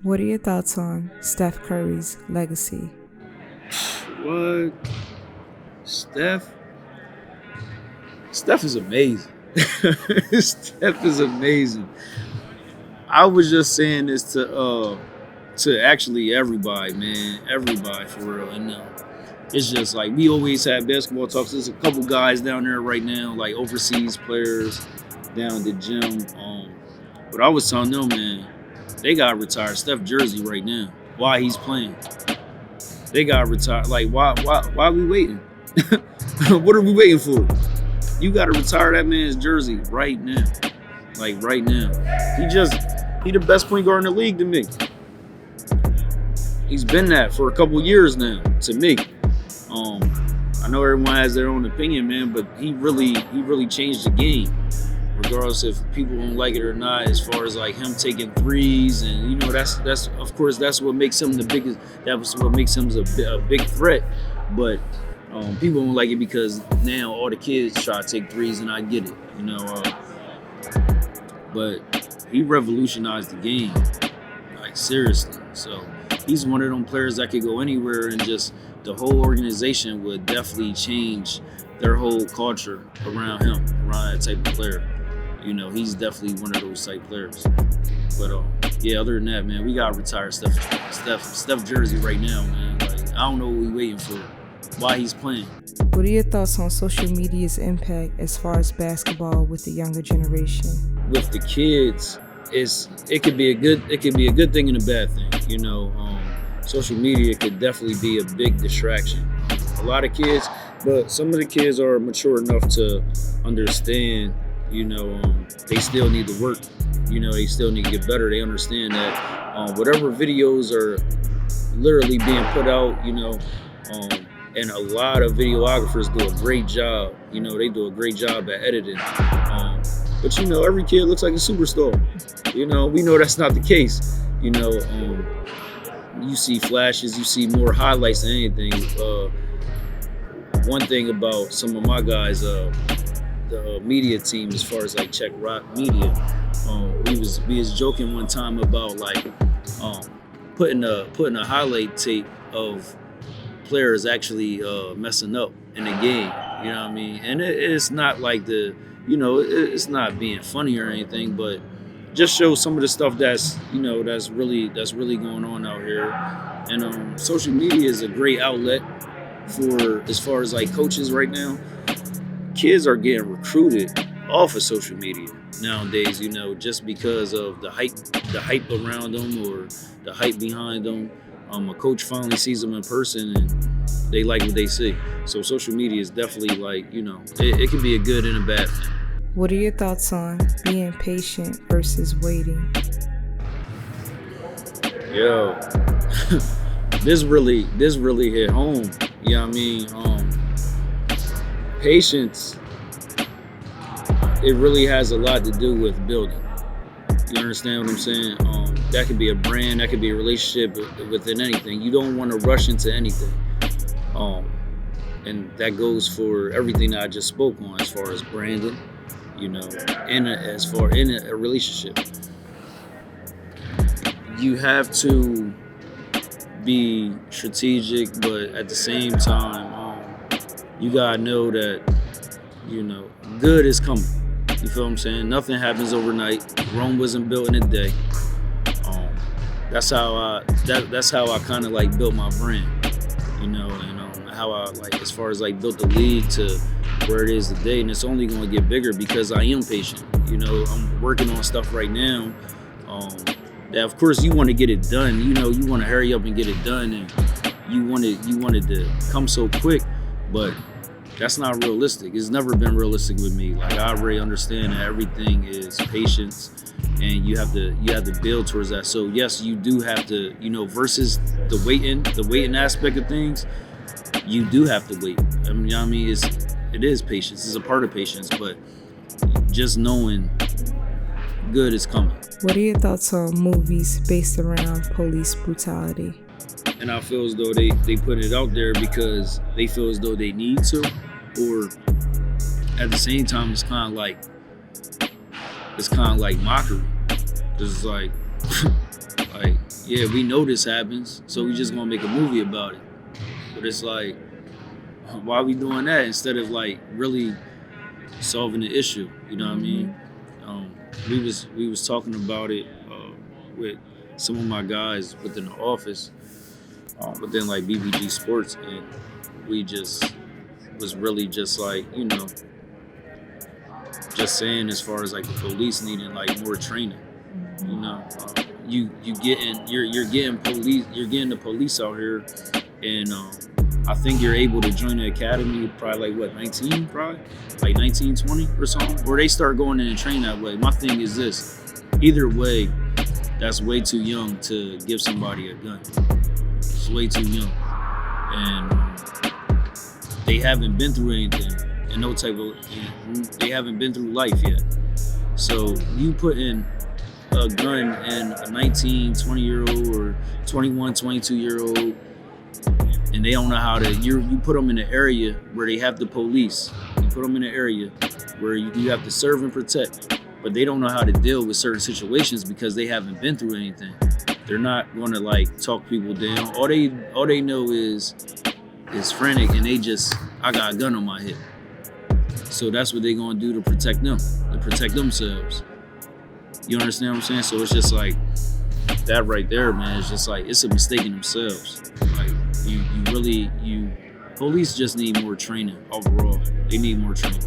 What are your thoughts on Steph Curry's legacy? What? Steph? Steph is amazing. Steph is amazing. I was just saying this to actually everybody, man. Everybody for real. And it's just like we always have basketball talks. There's a couple guys down there right now, like overseas players down at the gym. But I was telling them, man, they gotta retire Steph jersey right now. Why he's playing. They gotta retire. Like, why are we waiting? What are we waiting for? You gotta retire that man's jersey right now. Like right now. He the best point guard in the league to me. He's been that for a couple years now, to me. I know everyone has their own opinion, man, but he really changed the game. Regardless if people don't like it or not, as far as like him taking threes, and that's of course that's what makes him the biggest. That's what makes him a big threat. But people don't like it because now all the kids try to take threes, and I get it, But he revolutionized the game, like seriously. So he's one of them players that could go anywhere, and just the whole organization would definitely change their whole culture around him, around that type of player. He's definitely one of those type players. But yeah, other than that, man, we gotta retire Steph jersey right now, man. Like, I don't know what we waiting for. Why he's playing. What are your thoughts on social media's impact as far as basketball with the younger generation? With the kids, it could be a good thing and a bad thing. Social media could definitely be a big distraction. A lot of kids, but some of the kids are mature enough to understand. They still need to work. They still need to get better. They understand that whatever videos are literally being put out, and a lot of videographers do a great job. They do a great job at editing. But every kid looks like a superstar. We know that's not the case. You see flashes, you see more highlights than anything. One thing about some of my guys, the media team, as far as like Czech Rock Media, we was joking one time about like putting a highlight tape of players actually messing up in the game. You know what I mean? And it's not like it's not being funny or anything, but just show some of the stuff that's really going on out here. And social media is a great outlet for, as far as like coaches right now. Kids are getting recruited off of social media nowadays, just because of the hype around them, or the hype behind them. A coach finally sees them in person and they like what they see. So social media is definitely like, it can be a good and a bad thing. What are your thoughts on being patient versus waiting? Yo, this really hit home. You know what I mean? Patience, it really has a lot to do with building. You understand what I'm saying? That could be a brand, that could be a relationship within anything. You don't want to rush into anything. And that goes for everything that I just spoke on, as far as branding, in a relationship. You have to be strategic, but at the same time, you gotta know that, good is coming. You feel what I'm saying? Nothing happens overnight. Rome wasn't built in a day. That's how I kind of like built my brand, and how I like, as far as like built the league to where it is today, and it's only going to get bigger because I am patient. I'm working on stuff right now. That of course you want to get it done. You want to hurry up and get it done, and you want it to come so quick, but that's not realistic. It's never been realistic with me. Like, I already understand that everything is patience, and you have to build towards that. So yes, you do have to, versus the waiting aspect of things, you do have to wait. I mean, it is patience. It's a part of patience, but just knowing good is coming. What are your thoughts on movies based around police brutality? And I feel as though they put it out there because they feel as though they need to, or at the same time it's kind of like mockery. It's like Like, yeah, we know this happens, so we just gonna make a movie about it. But it's like, why are we doing that instead of like really solving the issue? You know what I mean? We was talking about it with some of my guys within the office, within like BBG Sports, and we just was really just like, just saying as far as like the police needing like more training. You know, you're getting the police out here, and I think you're able to join the academy probably like what, 19, probably like 19, 20 or something, or they start going in and train that way. My thing is this: either way, that's way too young to give somebody a gun. It's way too young, and they haven't been through anything, and they haven't been through life yet. So you put in a gun in a 19, 20-year-old or 21, 22-year-old, and they don't know how to, you put them in an area where they have the police. You put them in an area where you have to serve and protect, but they don't know how to deal with certain situations because they haven't been through anything. They're not going to like talk people down. All they know is frantic, and I got a gun on my hip. So that's what they're going to do to protect themselves. You understand what I'm saying? So it's just like that right there, man. It's just like, it's a mistake in themselves. Like police just need more training overall. They need more training.